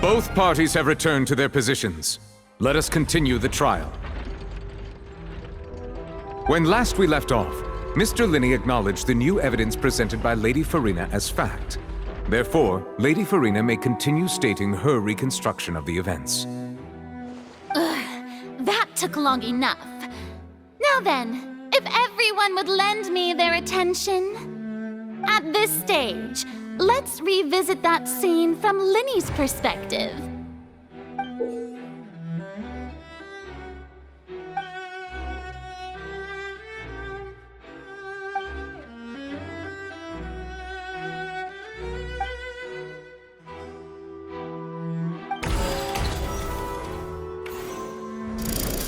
Both parties have returned to their positions. Let us continue the trial. When last we left off, Mr. Linney acknowledged the new evidence presented by Lady Farina as fact. Therefore, Lady Farina may continue stating her reconstruction of the events. That took long enough. Now then, if everyone would lend me their attention. At this stage, let's revisit that scene from Linney's perspective.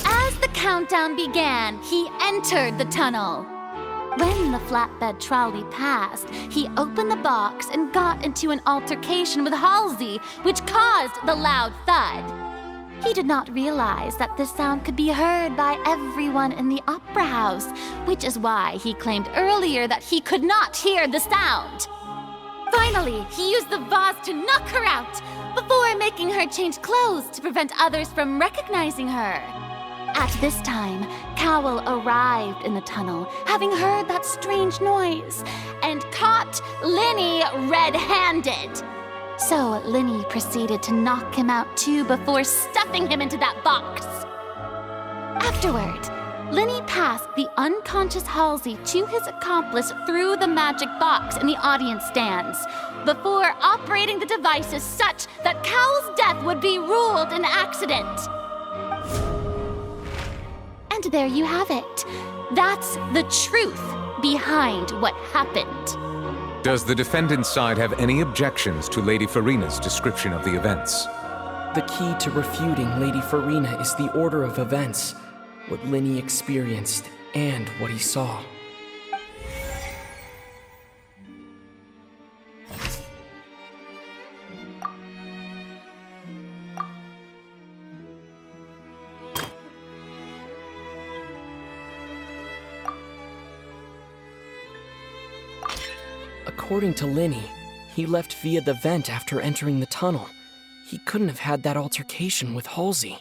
As the countdown began, he entered the tunnel. When the flatbed trolley passed, he opened the box and got into an altercation with Halsey, which caused the loud thud. He did not realize that this sound could be heard by everyone in the opera house, which is why he claimed earlier that he could not hear the sound. Finally, he used the vase to knock her out, before making her change clothes to prevent others from recognizing her. At this time, Cowell arrived in the tunnel, having heard that strange noise, and caught Linney red-handed. So Linney proceeded to knock him out too before stuffing him into that box. Afterward, Linney passed the unconscious Halsey to his accomplice through the magic box in the audience stands, before operating the devices such that Cowell's death would be ruled an accident. And there you have it. That's the truth behind what happened. Does the defendant's side have any objections to Lady Farina's description of the events? The key to refuting Lady Farina is the order of events, what Linney experienced and what he saw. According to Linney, he left via the vent after entering the tunnel. He couldn't have had that altercation with Halsey.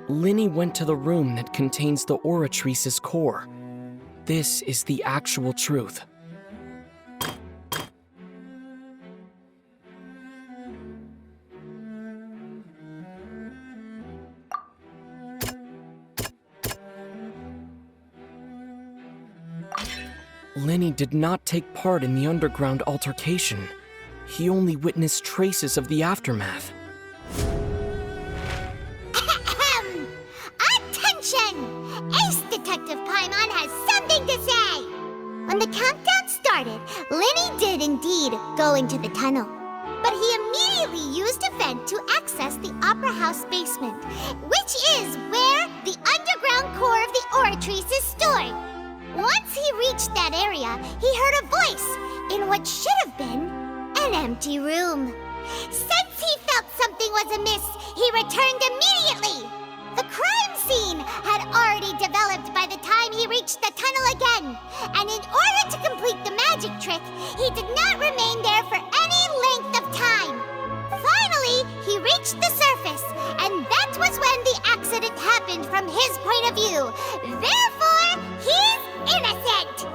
Linney went to the room that contains the Oratrice's core. This is the actual truth. Linney did not take part in the underground altercation. He only witnessed traces of the aftermath. Attention! Ace Detective Paimon has something to say! When the countdown started, Linney did indeed go into the tunnel. But he immediately used a vent to access the Opera House basement, which is where the underground core of the Oratrice is stored. Once he reached that area, he heard a voice in what should have been an empty room. Since he felt something was amiss, he returned immediately. The crime scene had already developed by the time he reached the tunnel again, and in order to complete the magic trick, he did not remain there for any length of time. Finally, he reached the surface, and that was when the accident happened from his point of view. Therefore, he's innocent!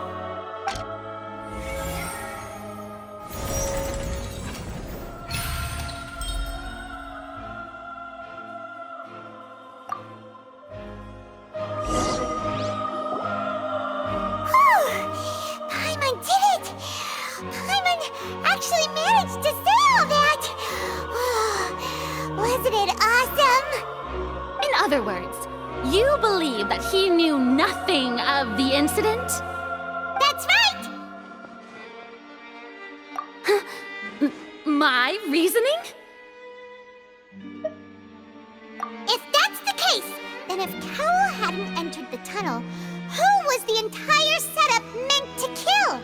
Paimon did it! Paimon actually managed to say all that! Wasn't it awesome? In other words, you believe that he knew nothing of the incident? That's right! My reasoning? If that's the case, then if Cowell hadn't entered the tunnel, who was the entire setup meant to kill?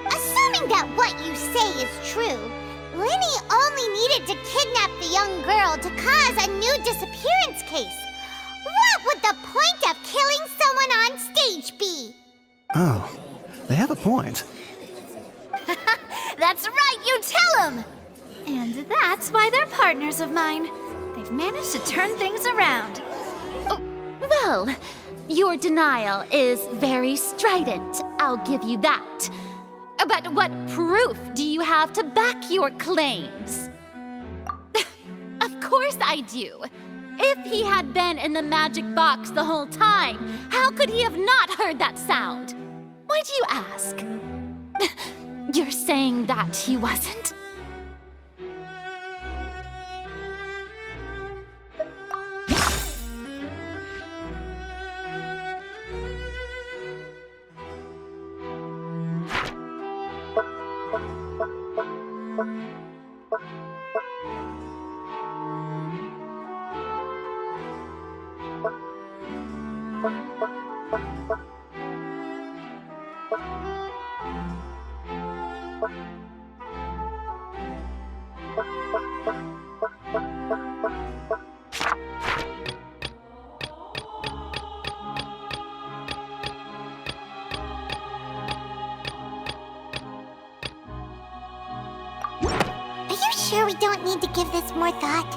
Assuming that what you say is true, Linny only needed to kidnap the young girl to cause a new disappearance case. What would the point of killing someone on stage be? Oh, they have a point. That's right, you tell him! And that's why they're partners of mine. They've managed to turn things around. Oh, well, your denial is very strident, I'll give you that. But what proof do you have to back your claims? Of course I do. If he had been in the magic box the whole time, how could he have not heard that sound? Why do you ask? You're saying that he wasn't? Are you sure we don't need to give this more thought?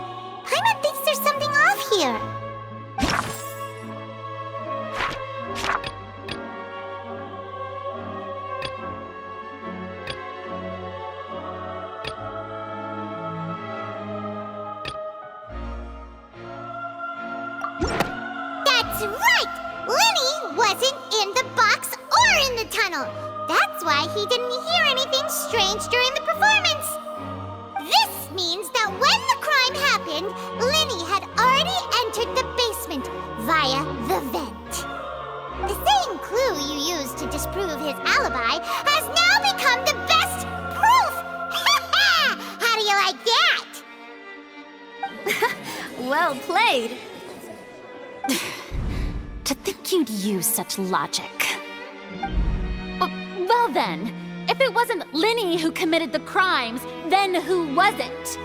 Paimon thinks there's something off here. That's right! Linny wasn't in the box or in the tunnel. That's why he didn't hear anything strange during the performance. This means that when the crime happened, Linny had already entered the basement via the vent. The same clue you used to disprove his alibi has now become the best proof! How do you like that? Well played. To think you'd use such logic. Well then, if it wasn't Linny who committed the crimes, then who was it?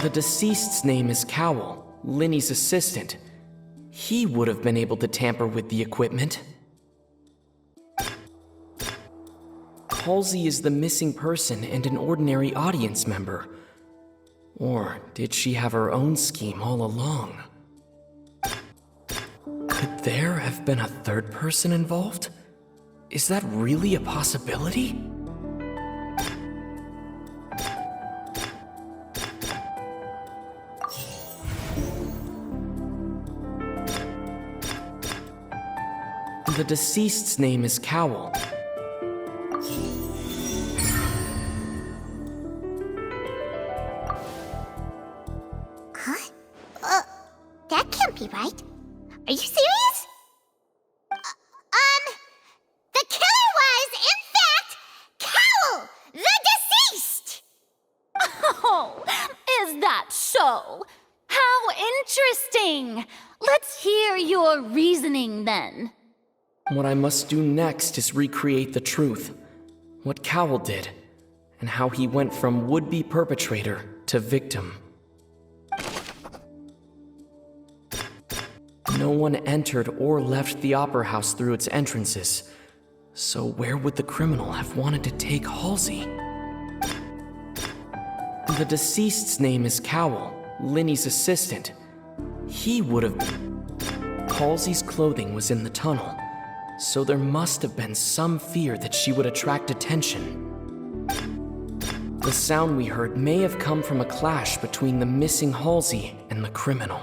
The deceased's name is Cowell, Linny's assistant. He would have been able to tamper with the equipment. Halsey is the missing person and an ordinary audience member. Or did she have her own scheme all along? Could there have been a third person involved? Is that really a possibility? The deceased's name is Cowell. Huh? That can't be right. Are you serious? The killer was, in fact, Cowell, the deceased! Oh, is that so? How interesting! Let's hear your reasoning then. What I must do next is recreate the truth. What Cowell did, and how he went from would-be perpetrator to victim. No one entered or left the Opera House through its entrances. So where would the criminal have wanted to take Halsey? The deceased's name is Cowell, Linny's assistant. He would have... Halsey's clothing was in the tunnel, so there must have been some fear that she would attract attention. The sound we heard may have come from a clash between the missing Halsey and the criminal.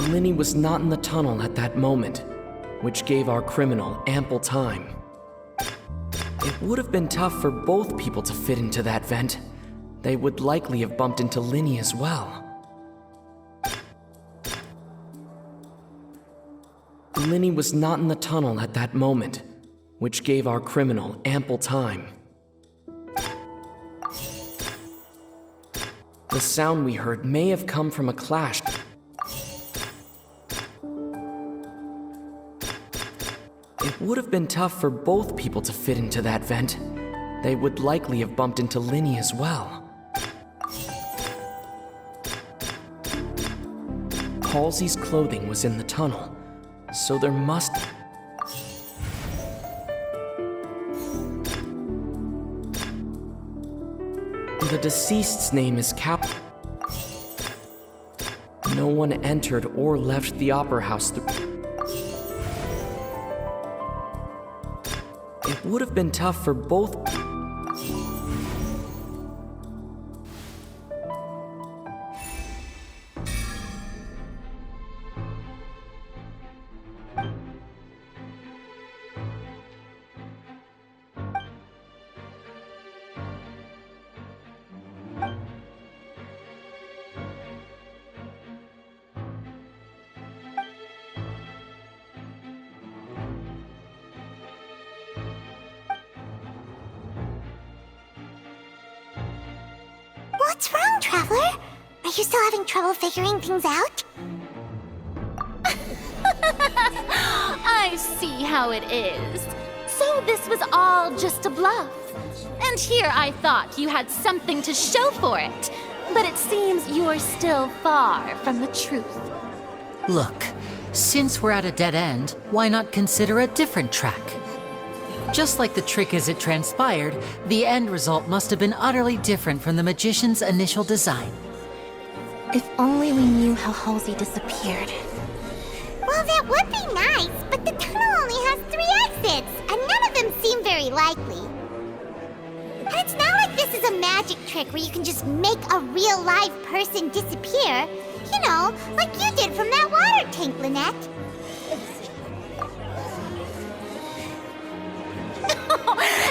Linny was not in the tunnel at that moment, which gave our criminal ample time. It would have been tough for both people to fit into that vent. They would likely have bumped into Linny as well. Linny was not in the tunnel at that moment, which gave our criminal ample time. The sound we heard may have come from a clash. It would have been tough for both people to fit into that vent. They would likely have bumped into Linny as well. Halsey's clothing was in the tunnel, so there must... The deceased's name is Cap. No one entered or left the opera house through... It would have been tough for both... What's wrong, Traveler? Are you still having trouble figuring things out? I see how it is. So this was all just a bluff. And here I thought you had something to show for it. But it seems you're still far from the truth. Look, since we're at a dead end, why not consider a different track? Just like the trick as it transpired, the end result must have been utterly different from the magician's initial design. If only we knew how Halsey disappeared. Well, that would be nice, but the tunnel only has 3 exits, and none of them seem very likely. And it's not like this is a magic trick where you can just make a real live person disappear. You know, like you did from that water tank, Lynette.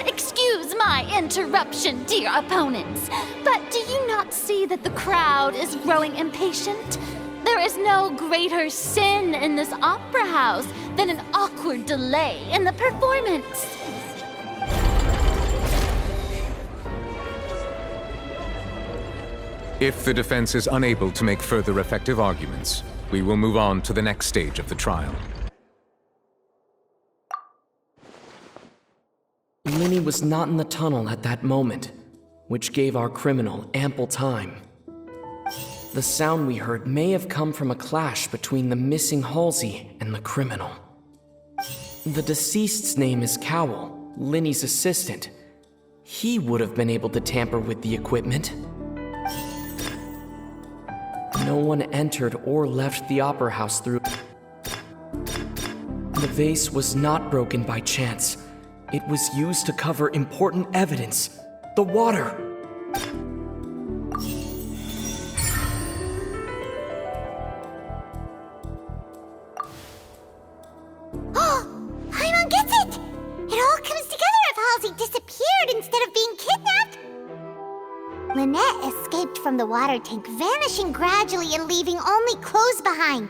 Excuse my interruption, dear opponents, but do you not see that the crowd is growing impatient? There is no greater sin in this opera house than an awkward delay in the performance. If the defense is unable to make further effective arguments, we will move on to the next stage of the trial. Linny was not in the tunnel at that moment, which gave our criminal ample time. The sound we heard may have come from a clash between the missing Halsey and the criminal. The deceased's name is Cowell, Linny's assistant. He would have been able to tamper with the equipment. No one entered or left the opera house through... The vase was not broken by chance. It was used to cover important evidence. The water! Oh! Paimon gets it! It all comes together if Halsey disappeared instead of being kidnapped! Lynette escaped from the water tank, vanishing gradually and leaving only clothes behind.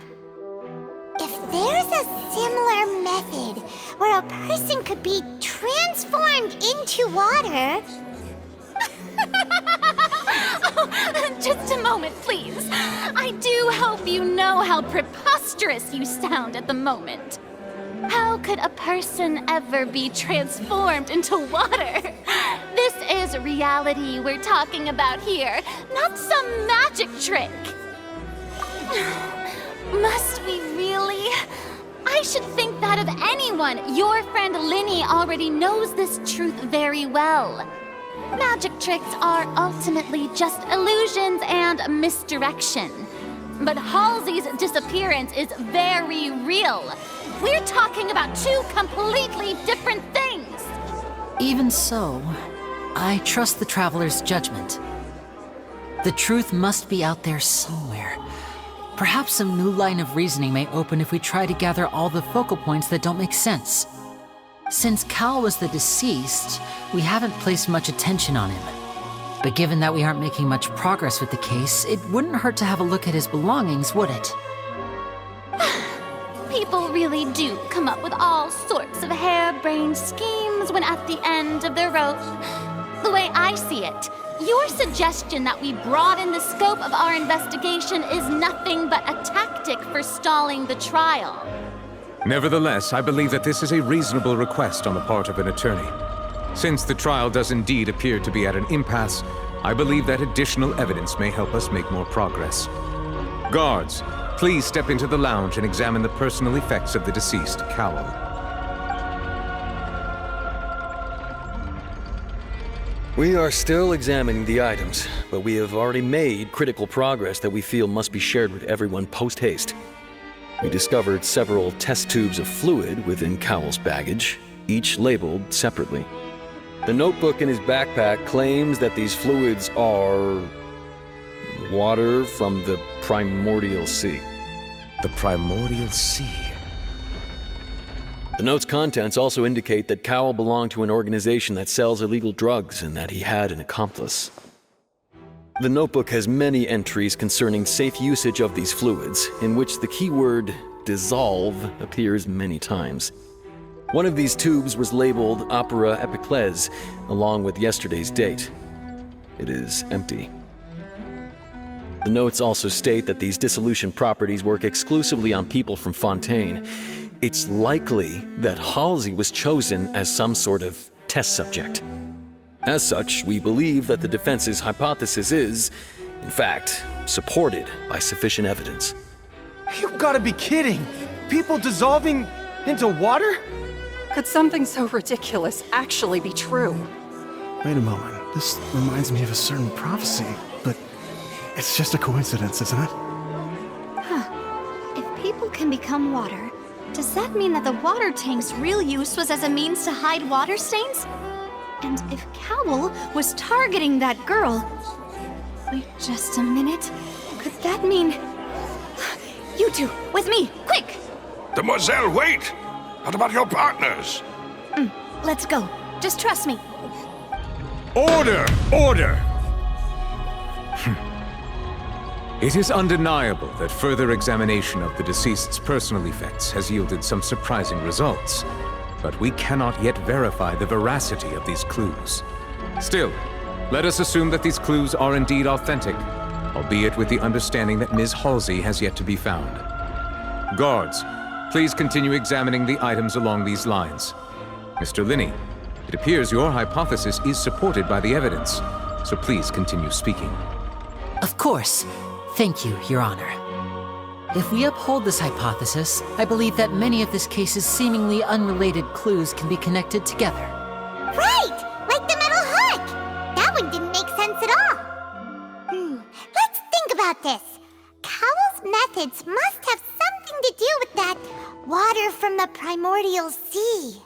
If there's a similar method where a person could be transformed into water... Oh, just a moment, please. I do hope you know how preposterous you sound at the moment. How could a person ever be transformed into water? This is reality we're talking about here, not some magic trick. Must we really? I I should think that of anyone. Your friend Linny already knows this truth very well. Magic tricks are ultimately just illusions and misdirection. But Halsey's disappearance is very real. We're talking about two completely different things. Even so, I trust the Traveler's judgment. The truth must be out there somewhere. Perhaps some new line of reasoning may open if we try to gather all the focal points that don't make sense. Since Cal was the deceased, we haven't placed much attention on him. But given that we aren't making much progress with the case, it wouldn't hurt to have a look at his belongings, would it? People really do come up with all sorts of harebrained schemes when at the end of their rope. The way I see it, your suggestion that we broaden the scope of our investigation is nothing but a tactic for stalling the trial. Nevertheless, I believe that this is a reasonable request on the part of an attorney. Since the trial does indeed appear to be at an impasse, I believe that additional evidence may help us make more progress. Guards, please step into the lounge and examine the personal effects of the deceased Cowl. We are still examining the items, but we have already made critical progress that we feel must be shared with everyone post-haste. We discovered several test tubes of fluid within Cowell's baggage, each labeled separately. The notebook in his backpack claims that these fluids are water from the primordial sea. The primordial sea. The note's contents also indicate that Cowell belonged to an organization that sells illegal drugs and that he had an accomplice. The notebook has many entries concerning safe usage of these fluids, in which the keyword dissolve appears many times. One of these tubes was labeled Opera Epiclese, along with yesterday's date. It is empty. The notes also state that these dissolution properties work exclusively on people from Fontaine. It's likely that Halsey was chosen as some sort of test subject. As such, we believe that the defense's hypothesis is, in fact, supported by sufficient evidence. You've got to be kidding! People dissolving into water? Could something so ridiculous actually be true? Wait a moment. This reminds me of a certain prophecy, but it's just a coincidence, isn't it? If people can become water, does that mean that the water tank's real use was as a means to hide water stains? And if Cowell was targeting that girl... Wait just a minute. Could that mean... You two, with me, quick! Demoiselle, wait! What about your partners? Let's go. Just trust me. Order! Order! It is undeniable that further examination of the deceased's personal effects has yielded some surprising results, but we cannot yet verify the veracity of these clues. Still, let us assume that these clues are indeed authentic, albeit with the understanding that Ms. Halsey has yet to be found. Guards, please continue examining the items along these lines. Mr. Linney, it appears your hypothesis is supported by the evidence, so please continue speaking. Of course. Thank you, Your Honor. If we uphold this hypothesis, I believe that many of this case's seemingly unrelated clues can be connected together. Right! Like the metal hook! That one didn't make sense at all. Let's think about this. Cowell's methods must have something to do with that water from the primordial sea.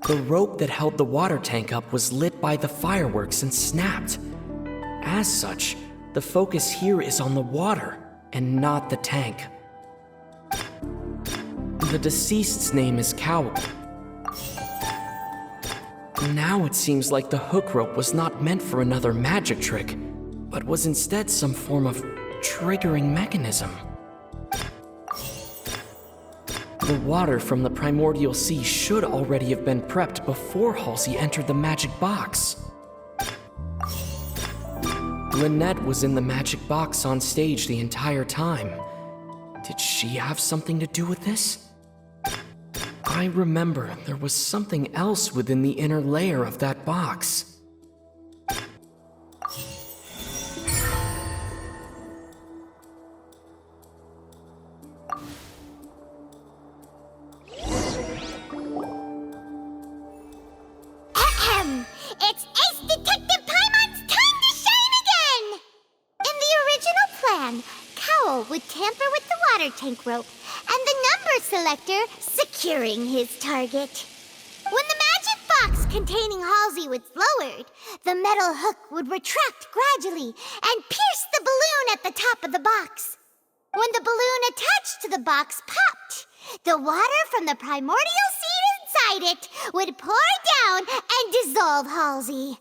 The rope that held the water tank up was lit by the fireworks and snapped. As such, the focus here is on the water and not the tank. The deceased's name is Cowell. Now it seems like the hook rope was not meant for another magic trick, but was instead some form of triggering mechanism. The water from the primordial sea should already have been prepped before Halsey entered the magic box. Lynette was in the magic box on stage the entire time. Did she have something to do with this? I remember there was something else within the inner layer of that box. began, Cowl would tamper with the water tank rope and the number selector securing his target. When the magic box containing Halsey was lowered, the metal hook would retract gradually and pierce the balloon at the top of the box. When the balloon attached to the box popped, the water from the primordial seed inside it would pour down and dissolve Halsey.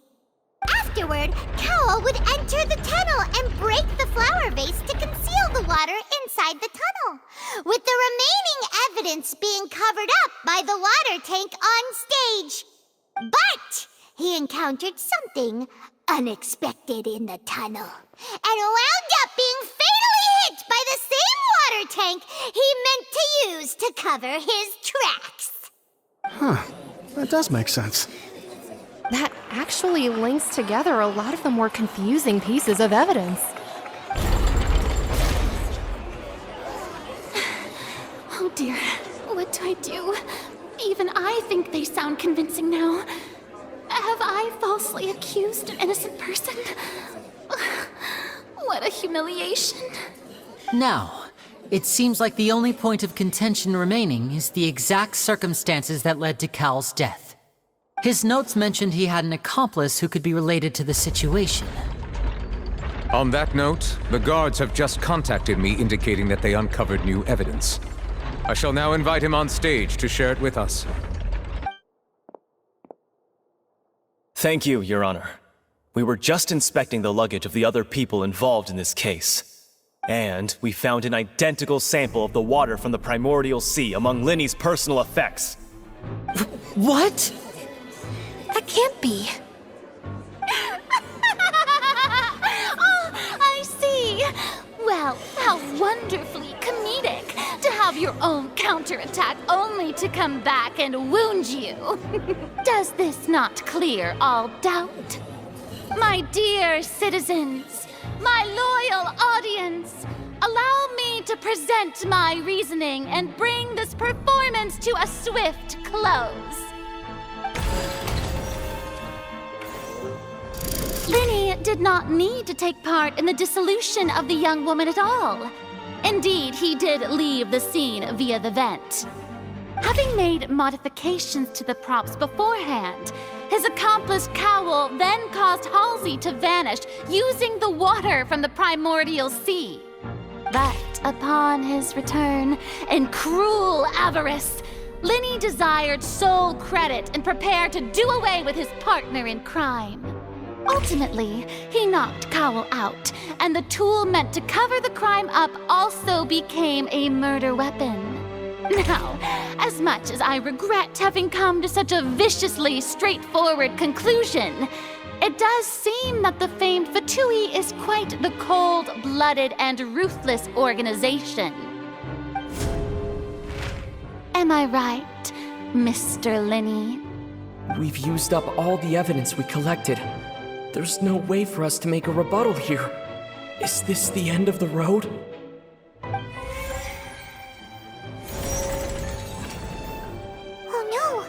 Afterward, Cowl would enter the tunnel and break the flower vase to conceal the water inside the tunnel, with the remaining evidence being covered up by the water tank on stage. But he encountered something unexpected in the tunnel, and wound up being fatally hit by the same water tank he meant to use to cover his tracks. Huh. That does make sense. That actually links together a lot of the more confusing pieces of evidence. Oh dear, what do I do? Even I think they sound convincing now. Have I falsely accused an innocent person? What a humiliation. Now, it seems like the only point of contention remaining is the exact circumstances that led to Cowl's death. His notes mentioned he had an accomplice who could be related to the situation. On that note, the guards have just contacted me indicating that they uncovered new evidence. I shall now invite him on stage to share it with us. Thank you, Your Honor. We were just inspecting the luggage of the other people involved in this case. And we found an identical sample of the water from the primordial sea among Linny's personal effects. What? That can't be. Oh, I see. Well, how wonderfully comedic to have your own counterattack only to come back and wound you. Does this not clear all doubt? My dear citizens, my loyal audience, allow me to present my reasoning and bring this performance to a swift close. Linny did not need to take part in the dissolution of the young woman at all. Indeed, he did leave the scene via the vent. Having made modifications to the props beforehand, his accomplice Cowl then caused Halsey to vanish using the water from the primordial sea. But upon his return, in cruel avarice, Linny desired sole credit and prepared to do away with his partner in crime. Ultimately, he knocked Cowl out, and the tool meant to cover the crime up also became a murder weapon. Now, as much as I regret having come to such a viciously straightforward conclusion, it does seem that the famed Fatui is quite the cold-blooded and ruthless organization. Am I right, Mr. Linny? We've used up all the evidence we collected. There's no way for us to make a rebuttal here. Is this the end of the road? Oh no!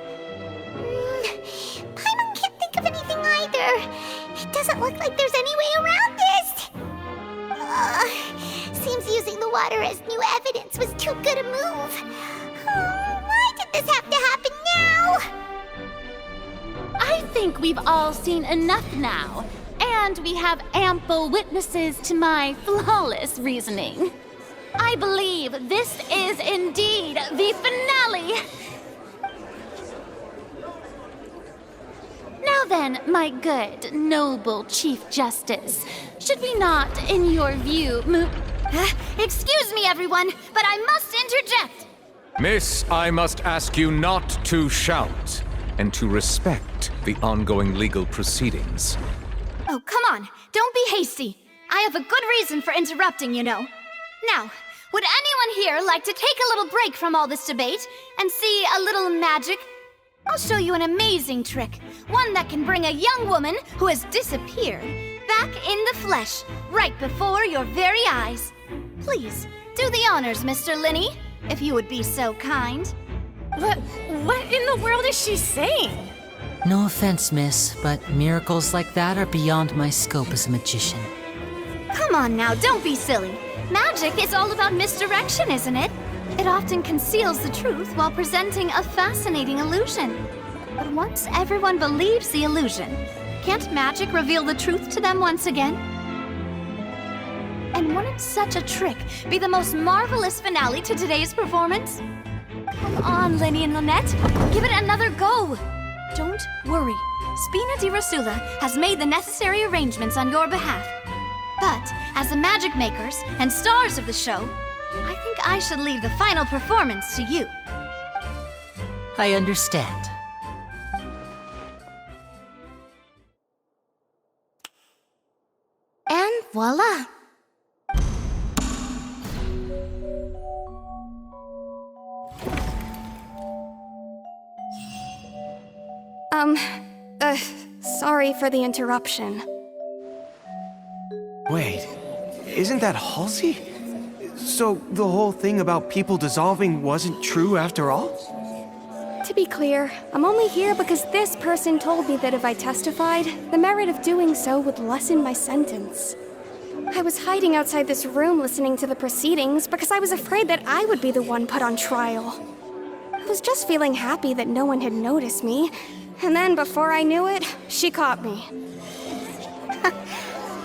Paimon can't think of anything either. It doesn't look like there's any way around this. Seems using the water as new evidence was too good a move. Why did this have to happen now? I think we've all seen enough now, and we have ample witnesses to my flawless reasoning. I believe this is indeed the finale. Now then, my good, noble Chief Justice, should we not, in your view, Excuse me, everyone, but I must interject. Miss, I must ask you not to shout and to respect the ongoing legal proceedings. Oh, come on. Don't be hasty. I have a good reason for interrupting, you know. Now, would anyone here like to take a little break from all this debate and see a little magic? I'll show you an amazing trick. One that can bring a young woman who has disappeared back in the flesh, right before your very eyes. Please, do the honors, Mr. Linny, if you would be so kind. What in the world is she saying? No offense, miss, but miracles like that are beyond my scope as a magician. Come on now, don't be silly. Magic is all about misdirection, isn't it? It often conceals the truth while presenting a fascinating illusion. But once everyone believes the illusion, can't magic reveal the truth to them once again? And wouldn't such a trick be the most marvelous finale to today's performance? Come on, Lenny and Lynette, give it another go. Don't worry, Spina di Rosula has made the necessary arrangements on your behalf. But as the magic makers and stars of the show, I think I should leave the final performance to you. I understand. And voila! Sorry for the interruption. Wait, isn't that Halsey? So the whole thing about people dissolving wasn't true after all? To be clear, I'm only here because this person told me that if I testified, the merit of doing so would lessen my sentence. I was hiding outside this room listening to the proceedings because I was afraid that I would be the one put on trial. I was just feeling happy that no one had noticed me, and then before I knew it, she caught me.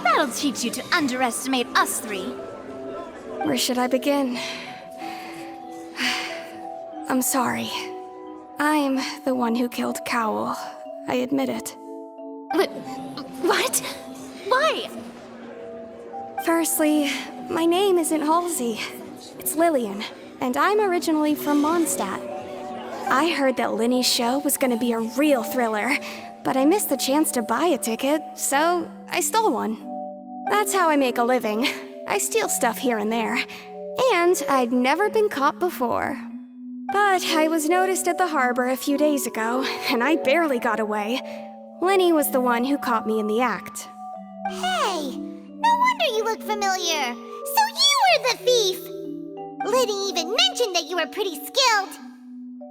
That'll teach you to underestimate us three. Where should I begin? I'm sorry. I'm the one who killed Cowl. I admit it. What? Why? Firstly, my name isn't Halsey. It's Lillian, and I'm originally from Mondstadt. I heard that Linny's show was gonna be a real thriller, but I missed the chance to buy a ticket, so I stole one. That's how I make a living. I steal stuff here and there. And I'd never been caught before. But I was noticed at the harbor a few days ago, and I barely got away. Linny was the one who caught me in the act. Hey, no wonder you look familiar. So you were the thief! Liddy even mentioned that you were pretty skilled.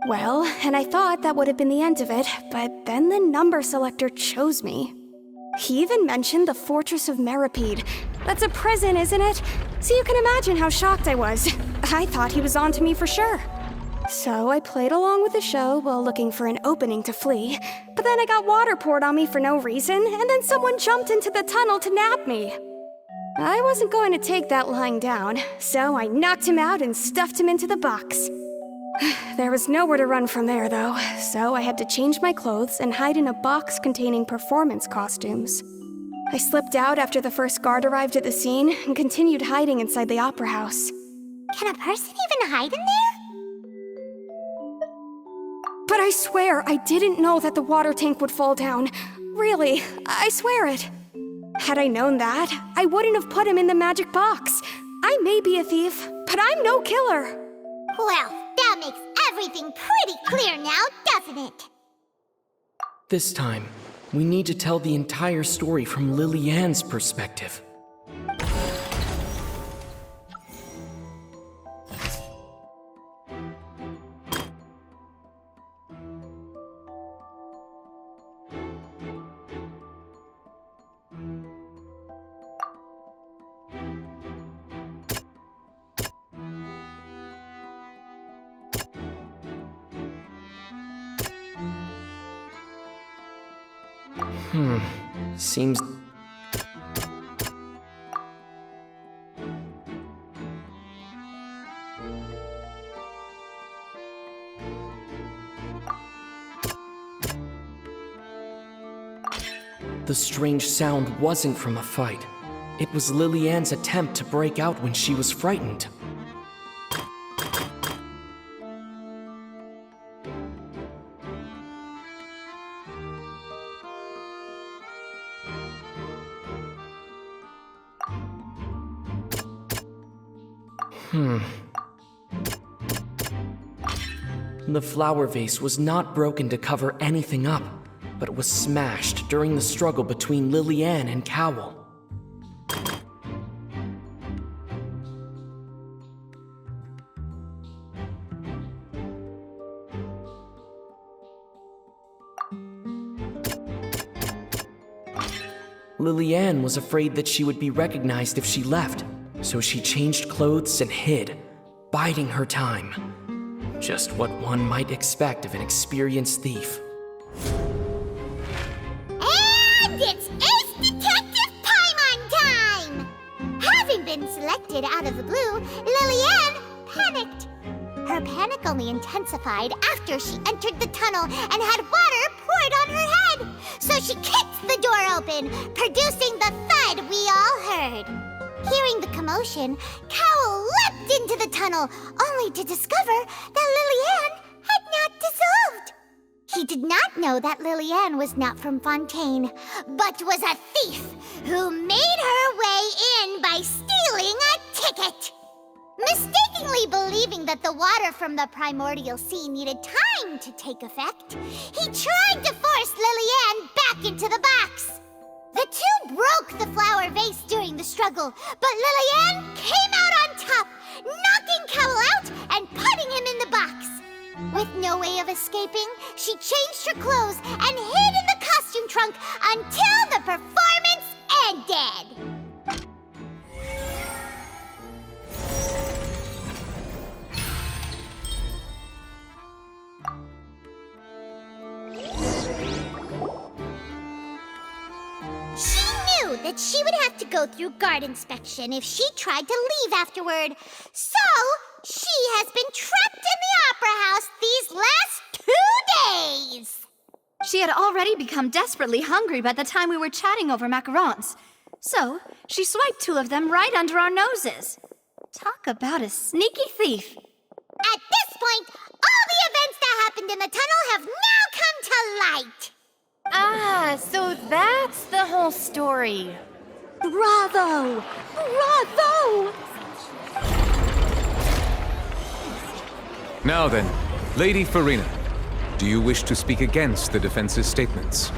Well, and I thought that would have been the end of it, but then the number selector chose me. He even mentioned the Fortress of Meripede. That's a prison, isn't it? So you can imagine how shocked I was. I thought he was on to me for sure. So I played along with the show while looking for an opening to flee, but then I got water poured on me for no reason, and then someone jumped into the tunnel to nab me. I wasn't going to take that lying down, so I knocked him out and stuffed him into the box. There was nowhere to run from there, though, so I had to change my clothes and hide in a box containing performance costumes. I slipped out after the first guard arrived at the scene and continued hiding inside the opera house. Can a person even hide in there? But I swear I didn't know that the water tank would fall down. Really, I swear it. Had I known that, I wouldn't have put him in the magic box. I may be a thief, but I'm no killer. Well, that makes everything pretty clear now, doesn't it? This time, we need to tell the entire story from Lily-Ann's perspective. Seems... The strange sound wasn't from a fight. It was Lily-Ann's attempt to break out when she was frightened. The flower vase was not broken to cover anything up, but was smashed during the struggle between Lily-Ann and Cowl. Liliane was afraid that she would be recognized if she left, so she changed clothes and hid, biding her time. Just what one might expect of an experienced thief. And it's Ace Detective Paimon time! Having been selected out of the blue, Liliane panicked. Her panic only intensified after she entered the tunnel and had water poured on her head. So she kicked the door open, producing the thud we all heard. Hearing the commotion, Cowl leapt into the tunnel, only to discover that Liliane had not dissolved. He did not know that Liliane was not from Fontaine, but was a thief who made her way in by stealing a ticket. Mistakenly believing that the water from the primordial sea needed time to take effect, he tried to force Liliane back into the box. The two broke the flower vase during the struggle, but Liliane came out on top, knocking Cowl out and putting him in the box. With no way of escaping, she changed her clothes and hid in the costume trunk until the performance ended. That she would have to go through guard inspection if she tried to leave afterward. So, she has been trapped in the Opera House these last 2 days. She had already become desperately hungry by the time we were chatting over macarons. So, she swiped 2 of them right under our noses. Talk about a sneaky thief. At this point, all the events that happened in the tunnel have now come to light. Ah, so that's the whole story. Bravo! Bravo! Now then, Lady Farina, do you wish to speak against the defense's statements?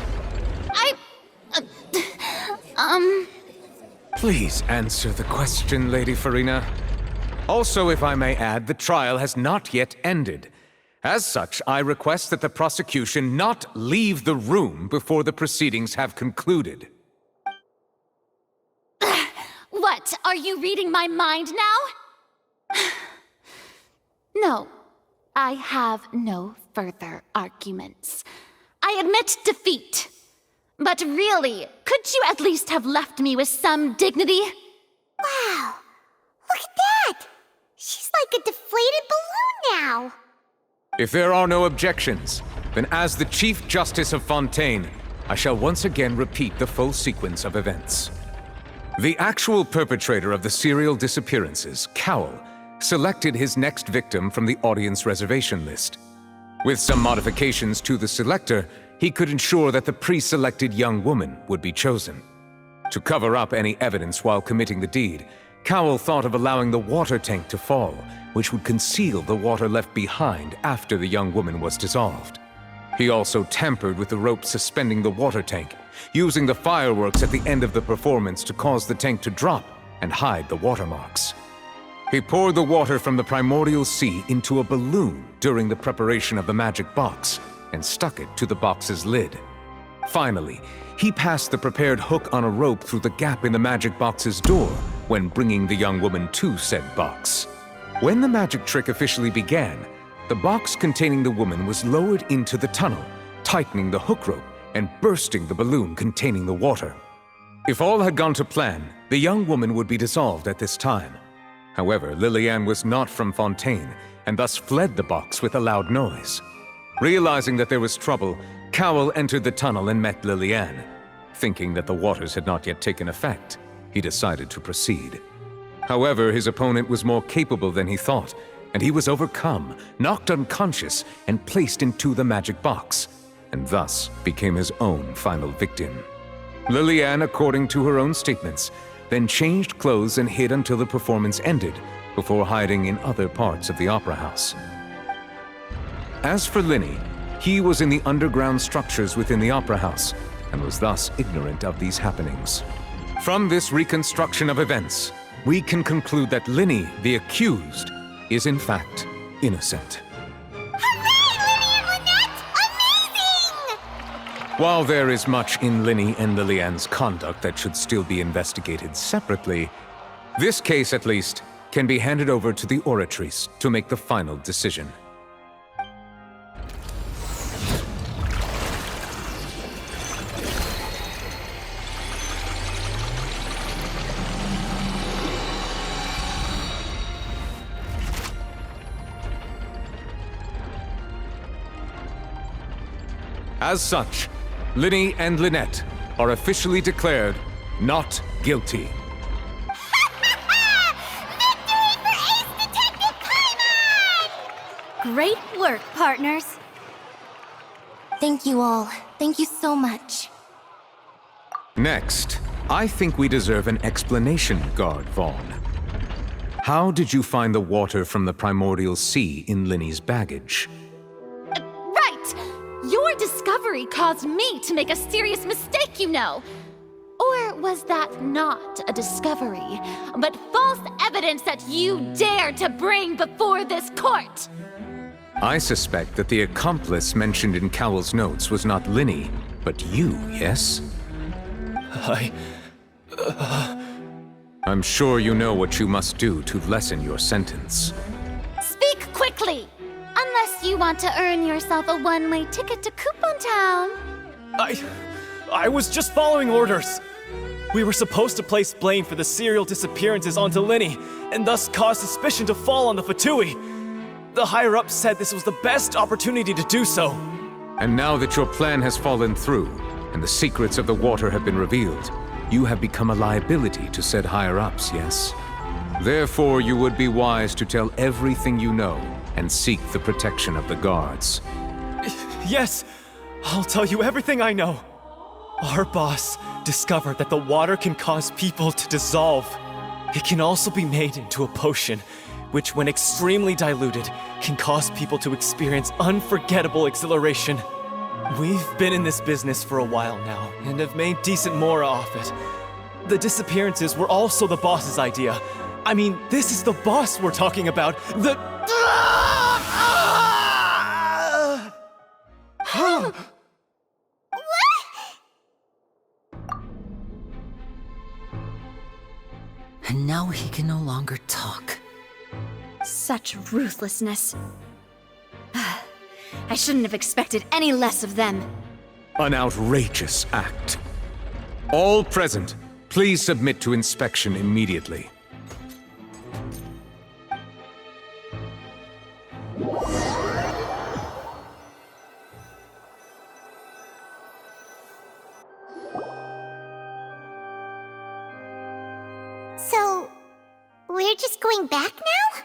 Please answer the question, Lady Farina. Also, if I may add, the trial has not yet ended. As such, I request that the prosecution not leave the room before the proceedings have concluded. What? Are you reading my mind now? No, I have no further arguments. I admit defeat. But really, could you at least have left me with some dignity? Wow, look at that! She's like a deflated balloon now. If there are no objections, then as the Chief Justice of Fontaine, I shall once again repeat the full sequence of events. The actual perpetrator of the serial disappearances, Cowl, selected his next victim from the audience reservation list. With some modifications to the selector, he could ensure that the pre-selected young woman would be chosen. To cover up any evidence while committing the deed, Cowl thought of allowing the water tank to fall, which would conceal the water left behind after the young woman was dissolved. He also tampered with the rope suspending the water tank, using the fireworks at the end of the performance to cause the tank to drop and hide the watermarks. He poured the water from the primordial sea into a balloon during the preparation of the magic box and stuck it to the box's lid. Finally, he passed the prepared hook on a rope through the gap in the magic box's door when bringing the young woman to said box. When the magic trick officially began, the box containing the woman was lowered into the tunnel, tightening the hook rope and bursting the balloon containing the water. If all had gone to plan, the young woman would be dissolved at this time. However, Liliane was not from Fontaine and thus fled the box with a loud noise. Realizing that there was trouble, Cowl entered the tunnel and met Liliane. Thinking that the waters had not yet taken effect, he decided to proceed. However, his opponent was more capable than he thought, and he was overcome, knocked unconscious, and placed into the magic box, and thus became his own final victim. Liliane, according to her own statements, then changed clothes and hid until the performance ended, before hiding in other parts of the opera house. As for Linny, he was in the underground structures within the opera house, and was thus ignorant of these happenings. From this reconstruction of events, we can conclude that Linny, the accused, is in fact innocent. Hooray, Linny and While there is much in Linny and Lilianne's conduct that should still be investigated separately, this case, at least, can be handed over to the Oratrice to make the final decision. As such, Linny and Lynette are officially declared not guilty. Victory for Ace Detective Paimon! Great work, partners. Thank you all. Thank you so much. Next, I think we deserve an explanation, Guard Vaughn. How did you find the water from the primordial sea in Linny's baggage? Right! Your discovery caused me to make a serious mistake, you know. Or was that not a discovery, but false evidence that you dared to bring before this court? I suspect that the accomplice mentioned in Cowell's notes was not Linny, but you, yes? I'm sure you know what you must do to lessen your sentence. Speak quickly! Unless you want to earn yourself a one-way ticket to Coupon Town. I was just following orders. We were supposed to place blame for the serial disappearances onto Linny, and thus cause suspicion to fall on the Fatui. The higher-ups said this was the best opportunity to do so. And now that your plan has fallen through, and the secrets of the water have been revealed, you have become a liability to said higher-ups, yes? Therefore, you would be wise to tell everything you know, and seek the protection of the guards. Yes, I'll tell you everything I know. Our boss discovered that the water can cause people to dissolve. It can also be made into a potion, which when extremely diluted, can cause people to experience unforgettable exhilaration. We've been in this business for a while now, and have made decent mora off it. The disappearances were also the boss's idea. I mean, this is the boss we're talking about. And now he can no longer talk. Such ruthlessness. I shouldn't have expected any less of them. An outrageous act. All present, please submit to inspection immediately. So, we're just going back now?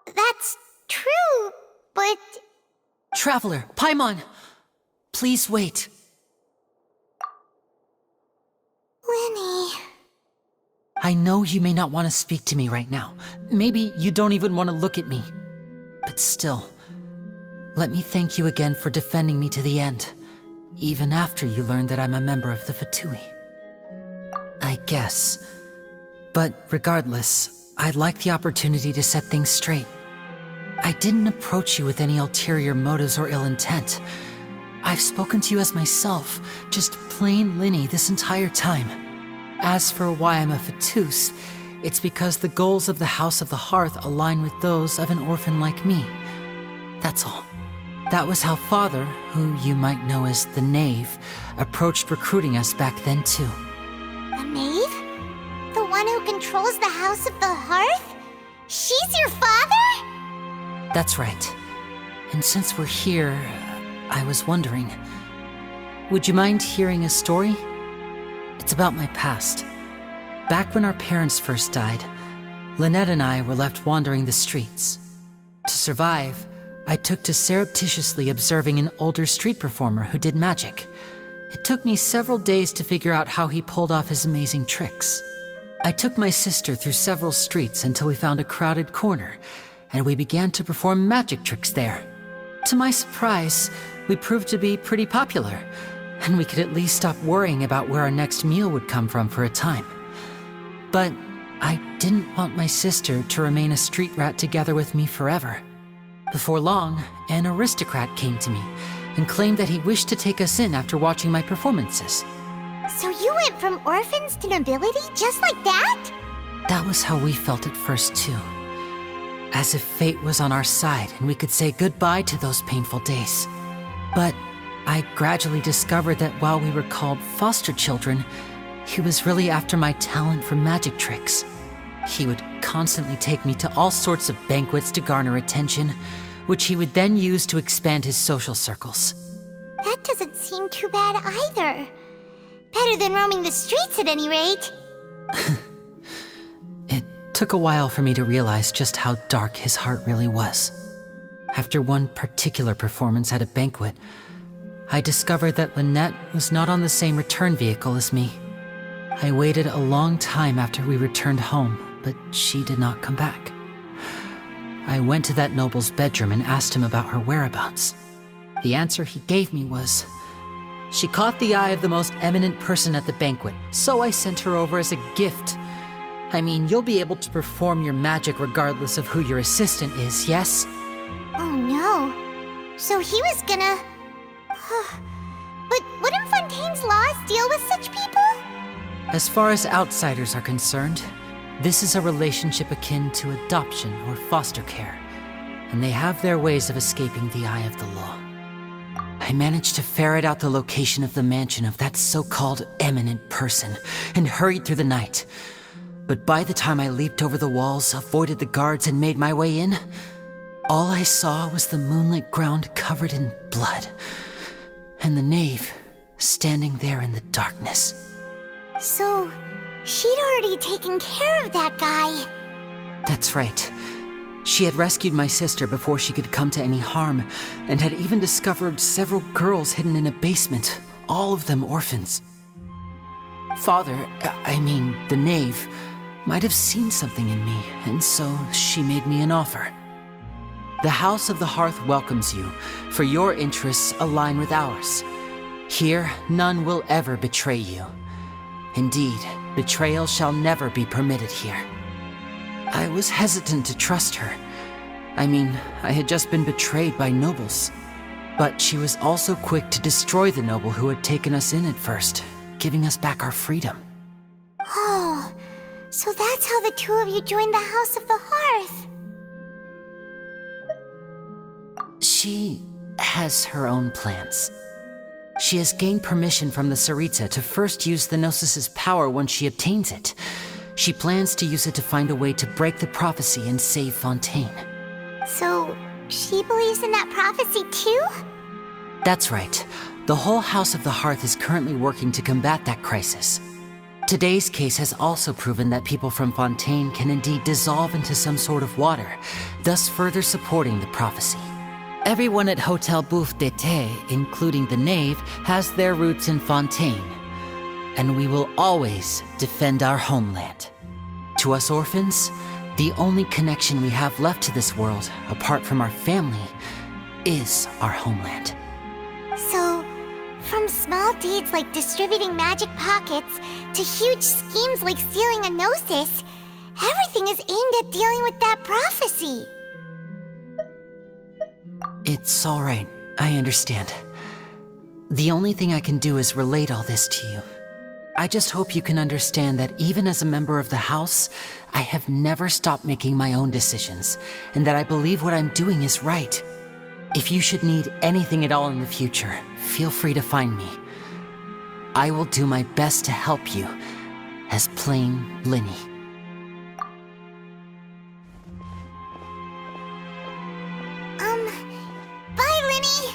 That's true, but... Traveler, Paimon! Please wait. Linny... I know you may not want to speak to me right now. Maybe you don't even want to look at me. But still, let me thank you again for defending me to the end, even after you learned that I'm a member of the Fatui. I guess. But regardless, I'd like the opportunity to set things straight. I didn't approach you with any ulterior motives or ill intent. I've spoken to you as myself, just plain Linny this entire time. As for why I'm a Fatus, it's because the goals of the House of the Hearth align with those of an orphan like me. That's all. That was how Father, who you might know as the Knave, approached recruiting us back then too. The Knave? The one who controls the House of the Hearth? She's your father? That's right. And since we're here, I was wondering, would you mind hearing a story? It's about my past. Back when our parents first died, Lynette and I were left wandering the streets. To survive, I took to surreptitiously observing an older street performer who did magic. It took me several days to figure out how he pulled off his amazing tricks. I took my sister through several streets until we found a crowded corner, and we began to perform magic tricks there. To my surprise, we proved to be pretty popular, and we could at least stop worrying about where our next meal would come from for a time. But I didn't want my sister to remain a street rat together with me forever. Before long, an aristocrat came to me and claimed that he wished to take us in after watching my performances. So you went from orphans to nobility just like that? That was how we felt at first, too. As if fate was on our side and we could say goodbye to those painful days. But I gradually discovered that while we were called foster children, he was really after my talent for magic tricks. He would constantly take me to all sorts of banquets to garner attention, which he would then use to expand his social circles. That doesn't seem too bad either. Better than roaming the streets at any rate. It took a while for me to realize just how dark his heart really was. After one particular performance at a banquet, I discovered that Lynette was not on the same return vehicle as me. I waited a long time after we returned home, but she did not come back. I went to that noble's bedroom and asked him about her whereabouts. The answer he gave me was, she caught the eye of the most eminent person at the banquet, so I sent her over as a gift. I mean, you'll be able to perform your magic regardless of who your assistant is, yes? Oh no. So he was gonna... But wouldn't Fontaine's laws deal with such people? As far as outsiders are concerned, this is a relationship akin to adoption or foster care, and they have their ways of escaping the eye of the law. I managed to ferret out the location of the mansion of that so-called eminent person and hurried through the night. But by the time I leaped over the walls, avoided the guards, and made my way in, all I saw was the moonlit ground covered in blood, and the knave standing there in the darkness. So, she'd already taken care of that guy. That's right. She had rescued my sister before she could come to any harm, and had even discovered several girls hidden in a basement, all of them orphans. Father, the knave, might have seen something in me, and so she made me an offer. The House of the Hearth welcomes you, for your interests align with ours. Here, none will ever betray you. Indeed, betrayal shall never be permitted here. I was hesitant to trust her. I had just been betrayed by nobles. But she was also quick to destroy the noble who had taken us in at first, giving us back our freedom. Oh, so that's how the two of you joined the House of the Hearth. She has her own plans. She has gained permission from the Tsaritsa to first use the Gnosis' power once she obtains it. She plans to use it to find a way to break the prophecy and save Fontaine. So, she believes in that prophecy too? That's right. The whole House of the Hearth is currently working to combat that crisis. Today's case has also proven that people from Fontaine can indeed dissolve into some sort of water, thus further supporting the prophecy. Everyone at Hotel Bouffe d'été, including the knave, has their roots in Fontaine. And we will always defend our homeland. To us orphans, the only connection we have left to this world, apart from our family, is our homeland. So, from small deeds like distributing magic pockets to huge schemes like stealing a Gnosis, everything is aimed at dealing with that prophecy. It's all right. I understand. The only thing I can do is relate all this to you. I just hope you can understand that even as a member of the House, I have never stopped making my own decisions, and that I believe what I'm doing is right. If you should need anything at all in the future, feel free to find me. I will do my best to help you, as plain Linny. Bye, Linny!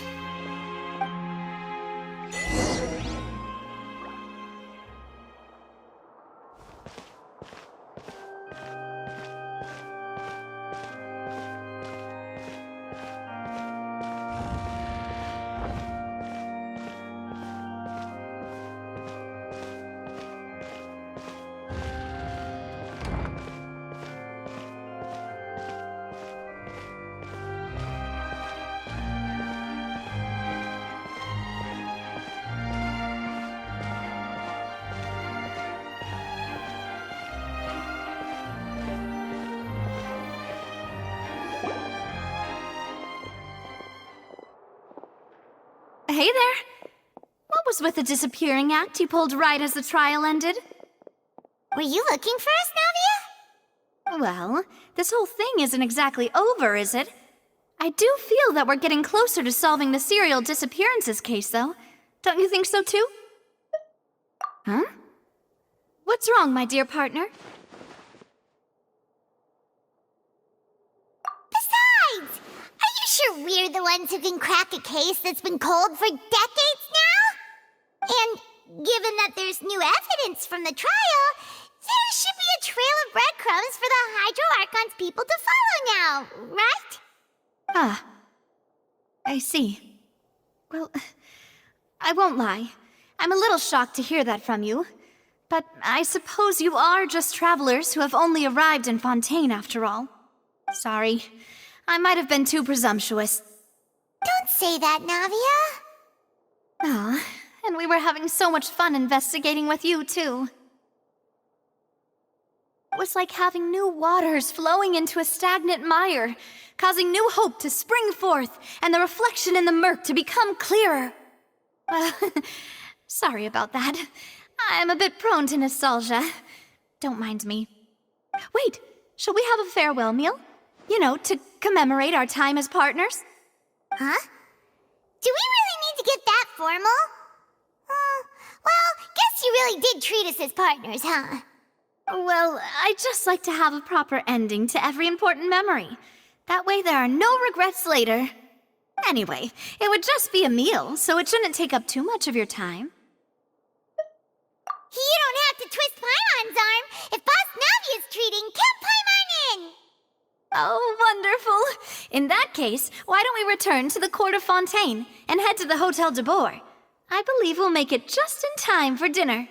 Hey there. What was with the disappearing act you pulled right as the trial ended? Were you looking for us, Navia? Well, this whole thing isn't exactly over, is it? I do feel that we're getting closer to solving the serial disappearances case, though. Don't you think so, too? Huh? What's wrong, my dear partner? Besides, are you sure we're the ones who can crack a case that's been cold for decades now? And given that there's new evidence from the trial, there should be a trail of breadcrumbs for the Hydro Archon's people to follow now, right? Ah, I see. Well, I won't lie. I'm a little shocked to hear that from you. But I suppose you are just travelers who have only arrived in Fontaine after all. Sorry, I might have been too presumptuous. Don't say that, Navia. Ah, and we were having so much fun investigating with you, too. It was like having new waters flowing into a stagnant mire, causing new hope to spring forth, and the reflection in the murk to become clearer. Sorry about that. I'm a bit prone to nostalgia. Don't mind me. Wait, shall we have a farewell meal? You know, to commemorate our time as partners? Huh? Do we really need to get that formal? Well, guess you really did treat us as partners, huh? Well, I'd just like to have a proper ending to every important memory. That way there are no regrets later. Anyway, it would just be a meal, so it shouldn't take up too much of your time. You don't have to twist Paimon's arm. If Boss Navia's treating, count Paimon in! Oh, wonderful. In that case, why don't we return to the Court of Fontaine and head to the Hotel de Boer? I believe we'll make it just in time for dinner.